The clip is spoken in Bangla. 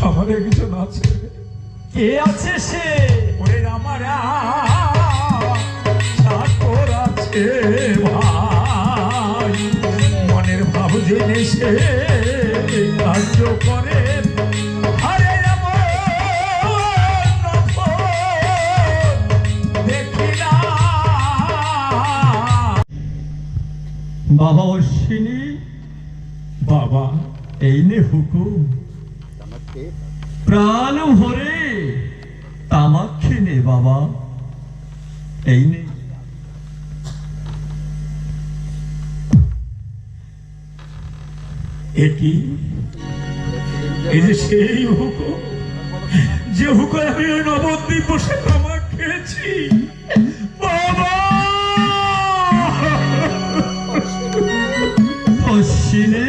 আমার একজন আছে। কে আছে সে? ওরে আমার চাকর আছে ভাই, মনের ভাব জেনে সে কার্য করে। আরে দেখি না বাবা অশ্বিনী, বাবা এই নে হুকুম, প্রাণ ভরে তামাক খেয়ে নে বাবা, এই নে। একই এই যে সেই হুকুম, যে হুকুম আমি ওই নবদ্বীপ বসে তামাক খেয়েছি। বাবা অশ্বিনী,